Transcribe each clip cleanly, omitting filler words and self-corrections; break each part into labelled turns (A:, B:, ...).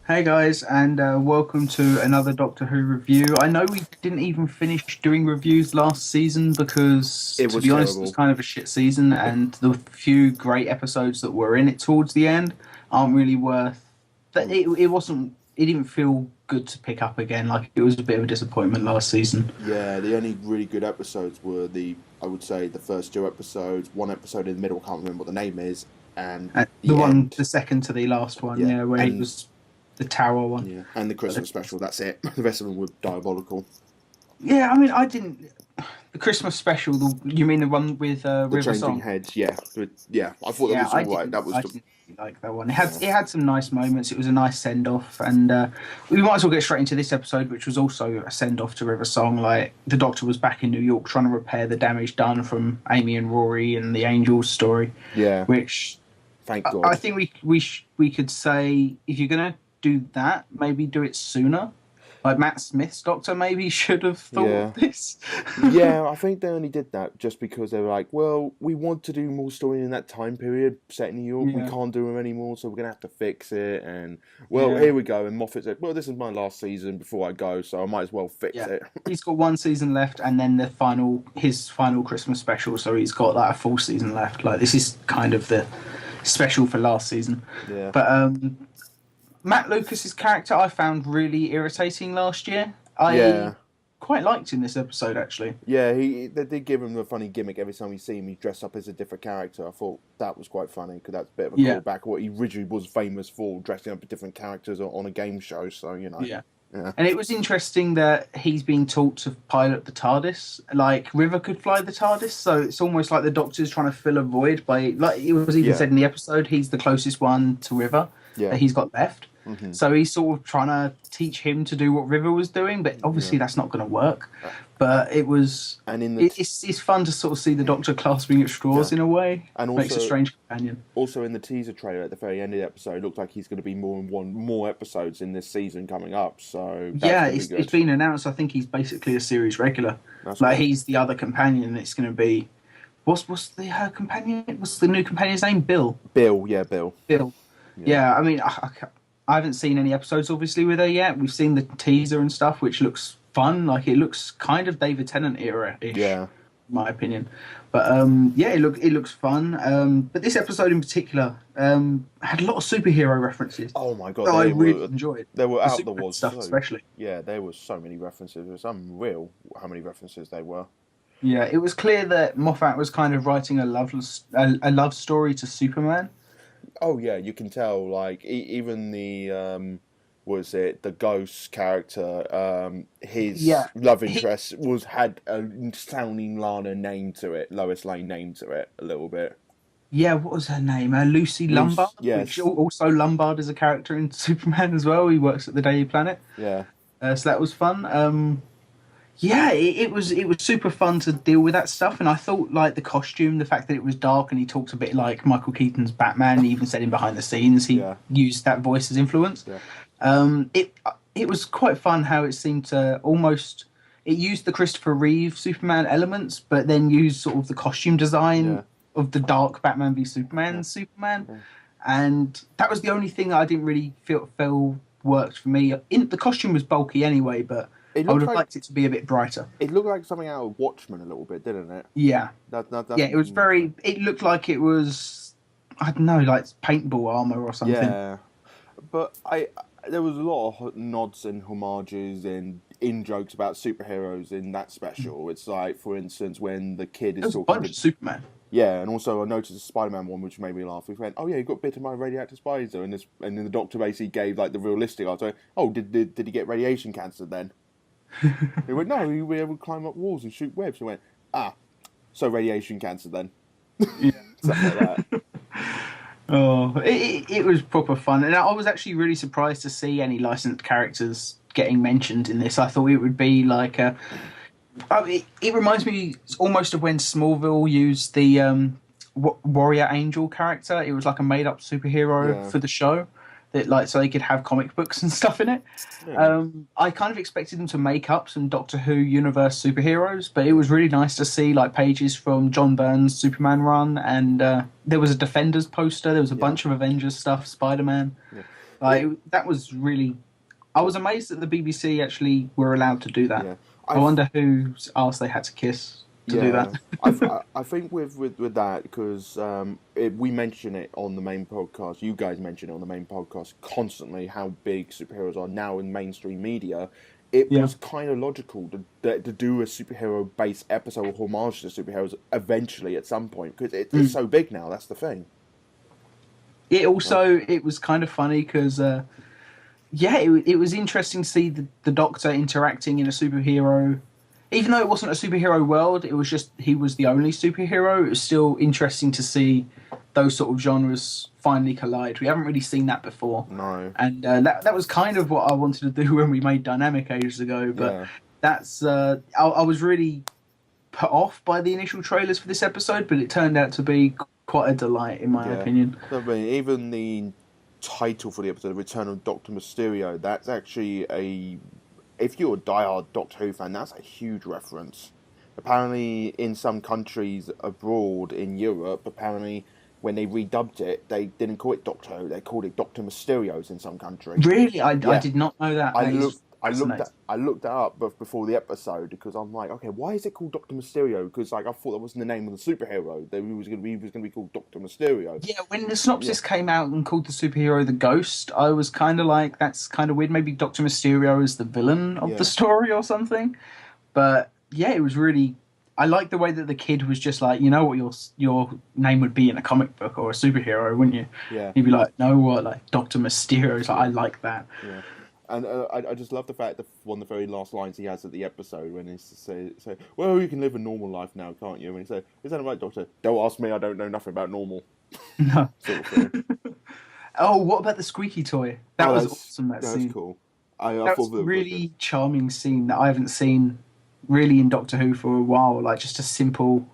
A: Hey guys, and welcome to another Doctor Who review. I know we didn't even finish doing reviews last season because,
B: It
A: to
B: was
A: be honest, it was
B: terrible.
A: kind of a shit season, and the few great episodes that were in it towards the end aren't really worth. That
B: Mm.
A: it wasn't. It didn't feel good to pick up again. Like it was a bit of a disappointment last season.
B: Yeah, the only really good episodes were I would say, the first two episodes, one episode in the middle, I can't remember what the name is, and
A: The
B: the
A: one,
B: end.
A: the second to the last one,
B: Yeah,
A: yeah, where he was the tower one.
B: and the Christmas special. That's it. The rest of them were diabolical.
A: Yeah, I mean, I didn't. The Christmas special. You mean the one with
B: The
A: River
B: changing
A: Song?
B: heads, yeah, yeah. I thought that
A: Yeah,
B: was all right. That was
A: I
B: the
A: didn't really like that one.
B: yeah,
A: It had some nice moments. It was a nice send off, and we might as well get straight into this episode, which was also a send off to River Song. Like the Doctor was back in New York trying to repair the damage done from Amy and Rory and the Angels story,
B: yeah.
A: which
B: Thank
A: I
B: God.
A: think we could say if you're gonna do that, maybe do it sooner. Like Matt Smith's Doctor maybe should have thought of
B: Yeah,
A: this.
B: yeah. I think they only did that just because they were like, well, we want to do more story in that time period set in New York. We
A: Yeah,
B: can't do them anymore, so we're gonna have to fix it. And well,
A: yeah.
B: here we go. And Moffat said, well, this is my last season before I go, so I might as well fix
A: Yeah.
B: it.
A: He's got one season left and then his final Christmas special, so he's got like a full season left. Like this is kind of the special for last season.
B: Yeah,
A: But Matt Lucas's character I found really irritating last year. I
B: yeah,
A: quite liked in this episode actually.
B: yeah. They did give him a funny gimmick every time we see him. He dressed up as a different character. I thought that was quite funny because that's a bit of a
A: Yeah.
B: callback. What he originally was famous for, dressing up as different characters on a game show. So
A: Yeah.
B: yeah,
A: And it was interesting that he's being taught to pilot the TARDIS. Like River could fly the TARDIS, so it's almost like the Doctor's trying to fill a void by, like it was even
B: yeah,
A: said in the episode, he's the closest one to River
B: yeah.
A: that he's got left.
B: Hmm.
A: So he's sort of trying to teach him to do what River was doing, but
B: Yeah.
A: obviously that's not going to work. But
B: And
A: it's fun to sort of see the Doctor clasping at straws
B: yeah,
A: in a way.
B: and
A: Makes a
B: also
A: strange companion.
B: also in the teaser trailer at the very end of the episode, it looked like he's going to be more episodes in this season coming up. So that's
A: Yeah,
B: going to be
A: it's
B: good.
A: been announced. I think he's basically a series regular.
B: That's
A: Like
B: good.
A: he's the other companion. It's going to be what's the her companion? What's the new companion's name? Bill.
B: Bill, yeah, Bill,
A: Bill.
B: yeah,
A: Yeah, I mean, I haven't seen any episodes obviously with her yet. We've seen the teaser and stuff, which looks fun. Like it looks kind of David Tennant era ish,
B: yeah.
A: in my opinion. But yeah, it looks fun. But this episode in particular had a lot of superhero references
B: Oh my god,
A: that I really enjoyed.
B: they were
A: The
B: out the
A: Superman
B: was
A: stuff,
B: so
A: especially.
B: yeah. There was so many references. It was unreal how many references they were.
A: Yeah, it was clear that Moffat was kind of writing a love story to Superman.
B: Oh yeah, you can tell. Like even the was it the ghost character? His
A: Yeah,
B: love
A: he,
B: interest was had a sounding Lana name to it, Lois Lane name to it a little bit.
A: yeah, what was her name? Lucy Lombard,
B: Loose,
A: which
B: yes,
A: also Lombard is a character in Superman as well. He works at the Daily Planet,
B: yeah,
A: so that was fun. Yeah, it was super fun to deal with that stuff, and I thought like the costume, the fact that it was dark, and he talked a bit like Michael Keaton's Batman. He even said in behind the scenes he
B: yeah,
A: used that voice as influence.
B: yeah,
A: It was quite fun how it seemed to almost it used the Christopher Reeve Superman elements, but then used sort of the costume design
B: yeah,
A: of the dark Batman v Superman
B: yeah,
A: Superman,
B: yeah.
A: and that was the only thing that I didn't really feel worked for me. The costume was bulky anyway, but
B: It
A: I would
B: looked
A: have
B: like
A: liked it to be a bit brighter.
B: it looked like something out of Watchmen a little bit, didn't it?
A: Yeah,
B: That
A: yeah, it was very. It looked like it was. I don't know, like paintball armor or something.
B: yeah. But I there was a lot of nods and homages and in jokes about superheroes in that special. It's like, for instance, when the kid
A: There
B: is
A: was a
B: talking
A: bunch
B: to
A: of Superman.
B: yeah, and also I noticed the Spider-Man one, which made me laugh. We went, "Oh yeah, you got bit of my radioactive spider," and then the doctor basically gave like the realistic answer. Oh, did he get radiation cancer then? He went, "No, he was able to climb up walls and shoot webs." He went, "Ah, so radiation cancer then."
A: Yeah.
B: Stuff like that.
A: Oh, it was proper fun, and I was actually really surprised to see any licensed characters getting mentioned in this. I thought it would be like a. It reminds me almost of when Smallville used the Warrior Angel character. It was like a made-up superhero
B: Yeah,
A: for the show that, like, so they could have comic books and stuff in it.
B: yeah,
A: I kind of expected them to make up some Doctor Who universe superheroes, but it was really nice to see like pages from John Byrne's Superman run, and there was a Defenders poster. There was a
B: yeah.
A: bunch of Avengers stuff, Spider Man.
B: Yeah.
A: Like that was really. I was amazed that the BBC actually were allowed to do that.
B: Yeah,
A: I
B: I've
A: wonder whose arse they had to kiss to do that.
B: yeah, I think with that because we mention it on the main podcast. You guys mention it on the main podcast constantly. How big superheroes are now in mainstream media. It
A: Yeah.
B: was kind of logical to do a superhero based episode of homage to superheroes eventually at some point because it's
A: Mm.
B: so big now. That's the thing.
A: It was kind of funny because it was interesting to see the Doctor interacting in a superhero. Even though it wasn't a superhero world, it was just he was the only superhero. It was still interesting to see those sort of genres finally collide. We haven't really seen that before,
B: No,
A: and that was kind of what I wanted to do when we made Dynamic ages ago. But
B: yeah.
A: that's I was really put off by the initial trailers for this episode, but it turned out to be quite a delight in my
B: Yeah,
A: opinion.
B: I mean, even the title for the episode, "Return of Doctor Mysterio," that's actually a. If you're a diehard Doctor Who fan, that's a huge reference. Apparently, in some countries abroad in Europe, apparently when they redubbed it, they didn't call it Doctor Who; they called it Doctor Mysterios in some country.
A: Really, I
B: Yeah,
A: did not know that.
B: I
A: That is
B: looked.
A: fascinating.
B: I looked that up before the episode because I'm like, okay, why is it called Doctor Mysterio? Because like I thought that wasn't the name of the superhero. That he was going to be called Doctor Mysterio.
A: Yeah, when the
B: Yeah,
A: synopsis came out and called the superhero the Ghost, I was kind of like, that's kind of weird. Maybe Doctor Mysterio is the villain of the
B: yeah,
A: story or something. But yeah, it was really. I like the way that the kid was just like, you know what your name would be in a comic book or a superhero, wouldn't you?
B: yeah.
A: He'd be like, no, what, like Doctor Mysterio. It's like, I
B: Yeah,
A: like that.
B: yeah. And I just love the fact that one of the very last lines he has at the episode when he's to say, well, you can live a normal life now, can't you? And he said, is that right, Doctor? Don't ask me, I don't know nothing about normal,
A: No.
B: sort of thing.
A: Oh, what about the squeaky toy? That
B: Oh,
A: was awesome. That
B: that's
A: scene.
B: cool. I
A: That
B: thought
A: was a
B: that was good.
A: really charming scene that I haven't seen really in Doctor Who for a while. Like just a simple,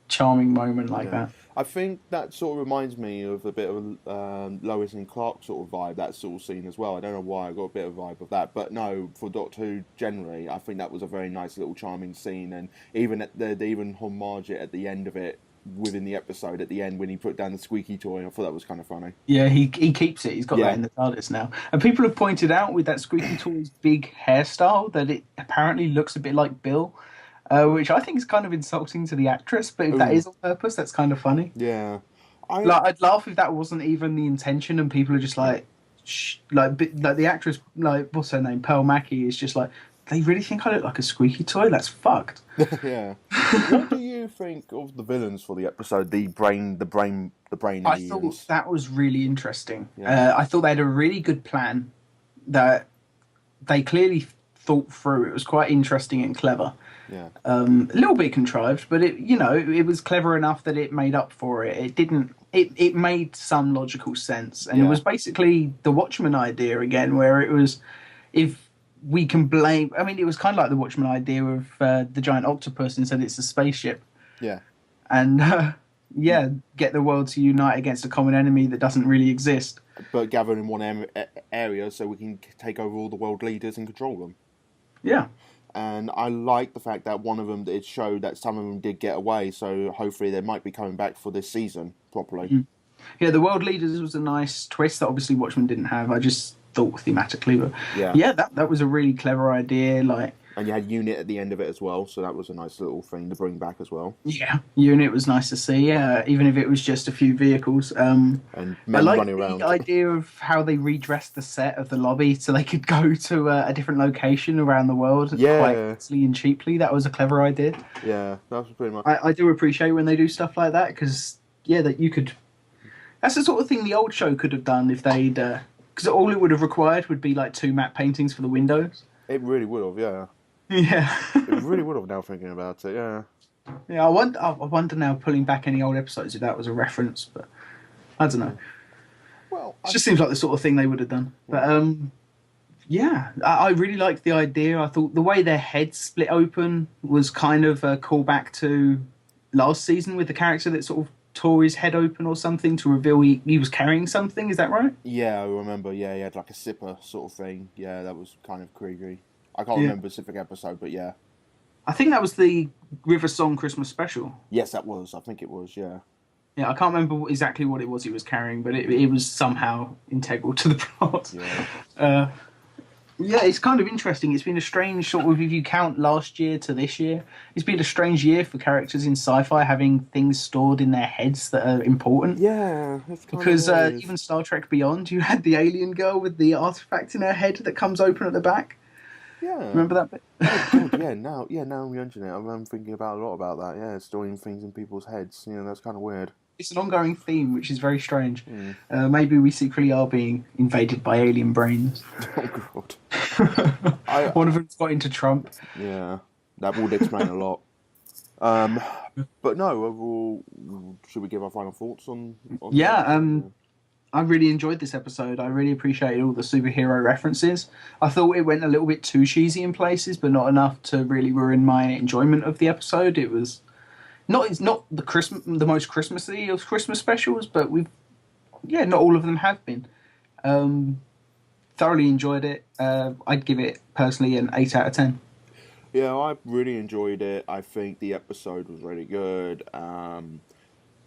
A: charming moment like
B: Yeah.
A: that.
B: I think that sort of reminds me of a bit of Lois and Clark sort of vibe, that sort of scene as well. I don't know why I got a bit of vibe of that, but no, for Doctor Who generally, I think that was a very nice little charming scene, and even they even homage it at the end of it within the episode at the end when he put down the squeaky toy. I thought that was kind of funny.
A: Yeah, he keeps it. He's got that
B: Yeah.
A: in the TARDIS now. And people have pointed out with that squeaky toy's big hairstyle that it apparently looks a bit like Bill, which I think is kind of insulting to the actress. But if that
B: Ooh.
A: is on purpose, that's kind of funny.
B: Yeah. I
A: Like I'd laugh if that wasn't even the intention, and people are just
B: yeah.
A: like, like the actress, like what's her name, Pearl Mackie, is just like, they really think I look like a squeaky toy. That's fucked.
B: Yeah. What do you think of the villains for the episode? The brain
A: I thought
B: aliens.
A: that was really interesting.
B: Yeah.
A: I thought they had a really good plan that they clearly thought through. It was quite interesting and clever.
B: Yeah.
A: A little bit contrived, but it was clever enough that it made up for it. It didn't. It made some logical sense, and it
B: Yeah.
A: was basically the Watchmen idea again, where it was if we can blame. I mean, it was kind of like the Watchmen idea of the giant octopus and said it's a spaceship,
B: Yeah.
A: and yeah, get the world to unite against a common enemy that doesn't really exist.
B: But gathered in one area so we can take over all the world leaders and control them.
A: Yeah.
B: And I like the fact that one of them, it showed that some of them did get away, so hopefully they might be coming back for this season properly.
A: Mm. Yeah, the world leaders was a nice twist that obviously Watchmen didn't have. I just thought thematically, but
B: Yeah.
A: yeah, that was a really clever idea. Like,
B: And you had Unit at the end of it as well, so that was a nice little thing to bring back as well.
A: yeah, Unit was nice to see. Yeah, even if it was just a few vehicles.
B: And
A: I
B: men
A: like
B: running
A: the
B: around.
A: idea of how they redressed the set of the lobby so they could go to a different location around the world
B: Yeah.
A: quite easily and cheaply. That was a clever idea.
B: Yeah, that was pretty much.
A: I do appreciate when they do stuff like that because yeah, that you could. That's the sort of thing the old show could have done if they'd. Because all it would have required would be like 2 matte paintings for the windows.
B: It really would have, yeah.
A: Yeah.
B: It really would have now thinking about it, yeah.
A: Yeah, I wonder now, pulling back any old episodes, if that was a reference, but I don't know.
B: Well,
A: It just seems like the sort of thing they would have done. But yeah, I really liked the idea. I thought the way their heads split open was kind of a callback to last season with the character that sort of tore his head open or something to reveal he was carrying something. Is that right?
B: yeah, I remember, yeah, he had like a sipper sort of thing. Yeah, that was kind of creepy. I can't
A: Yeah.
B: remember a specific episode, but yeah.
A: I think that was the River Song Christmas special.
B: Yes, that was. I think it was, yeah.
A: Yeah, I can't remember exactly what it was he was carrying, but it was somehow integral to the plot.
B: Yeah.
A: Yeah, it's kind of interesting. It's been a strange sort of, if you count last year to this year, it's been a strange year for characters in sci-fi having things stored in their heads that are important.
B: Yeah, that's kind
A: Because
B: of weird.
A: even Star Trek Beyond, you had the alien girl with the artifact in her head that comes open at the back.
B: Yeah.
A: Remember that bit?
B: Oh god, now you mention it, I'm thinking about a lot about that. Yeah, storing things in people's heads. That's kind of weird.
A: It's an ongoing theme, which is very strange.
B: Mm.
A: Maybe we secretly are being invaded by alien brains.
B: Oh god.
A: One of them's got into Trump.
B: Yeah, that would explain a lot. But no, overall, should we give our final thoughts on
A: Yeah, I really enjoyed this episode. I really appreciated all the superhero references. I thought it went a little bit too cheesy in places, but not enough to really ruin my enjoyment of the episode. It's not the most Christmassy of Christmas specials, but not all of them have been. Thoroughly enjoyed it. I'd give it personally an 8 out of 10.
B: Yeah, I really enjoyed it. I think the episode was really good.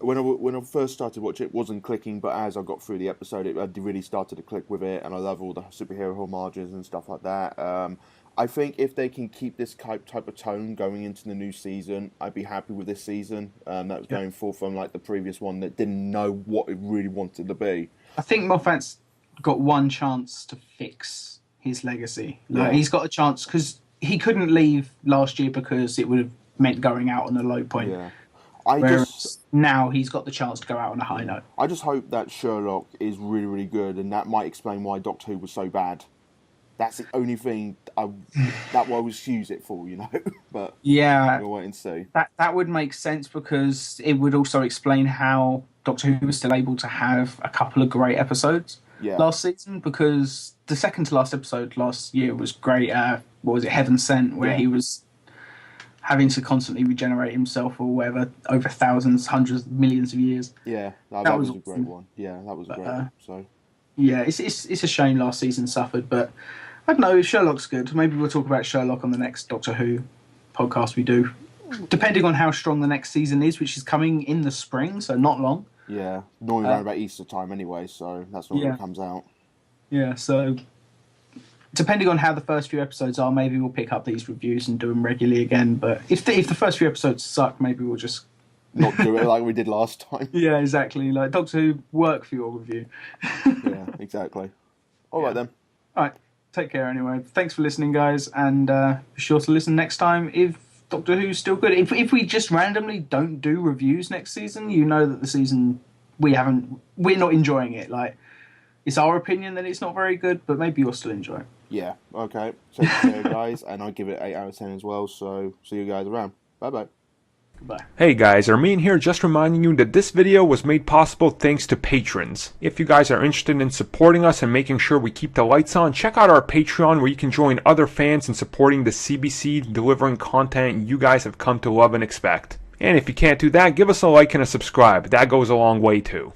B: When I first started watching it wasn't clicking, but as I got through the episode, I really started to click with it, and I love all the superhero homages and stuff like that. I think if they can keep this type of tone going into the new season, I'd be happy with this season. That was going forth from like the previous one that didn't know what it really wanted to be.
A: I think Moffat's got one chance to fix his legacy.
B: Yeah.
A: He's got a chance because he couldn't leave last year because it would have meant going out on a low point.
B: Yeah.
A: Now he's got the chance to go out on a high note.
B: I just hope that Sherlock is really, really good, and that might explain why Doctor Who was so bad. That's the only thing I was use it for, But
A: yeah,
B: we'll wait and see.
A: That would make sense because it would also explain how Doctor Who was still able to have a couple of great episodes last season. Because the second to last episode last year was great. What was it, Heaven Sent, where he was having to constantly regenerate himself or whatever over thousands, hundreds, millions of years.
B: Yeah, that was a great one. Yeah, that was a great episode.
A: Yeah, it's a shame last season suffered, but I don't know, Sherlock's good. Maybe we'll talk about Sherlock on the next Doctor Who podcast we do, depending on how strong the next season is, which is coming in the spring, so not long.
B: Yeah, normally around about Easter time anyway, so that's when it comes out.
A: Yeah, so depending on how the first few episodes are, maybe we'll pick up these reviews and do them regularly again. But if the first few episodes suck, maybe we'll just
B: not do it like we did last time.
A: Yeah, exactly. Like Doctor Who, work for your review.
B: Yeah, exactly. All right then.
A: All right. Take care anyway. Thanks for listening, guys, and be sure to listen next time if Doctor Who's still good. If we just randomly don't do reviews next season, you know that the season we're not enjoying it. Like, it's our opinion that it's not very good, but maybe you'll still enjoy it.
B: Yeah. Okay. Take care, guys, and I'll give it 8 out of 10 as well. So see you guys around. Bye bye.
A: Goodbye.
C: Hey guys, Armin here, just reminding you that this video was made possible thanks to patrons. If you guys are interested in supporting us and making sure we keep the lights on, check out our Patreon where you can join other fans in supporting the CBC, delivering content you guys have come to love and expect. And if you can't do that, give us a like and a subscribe. That goes a long way too.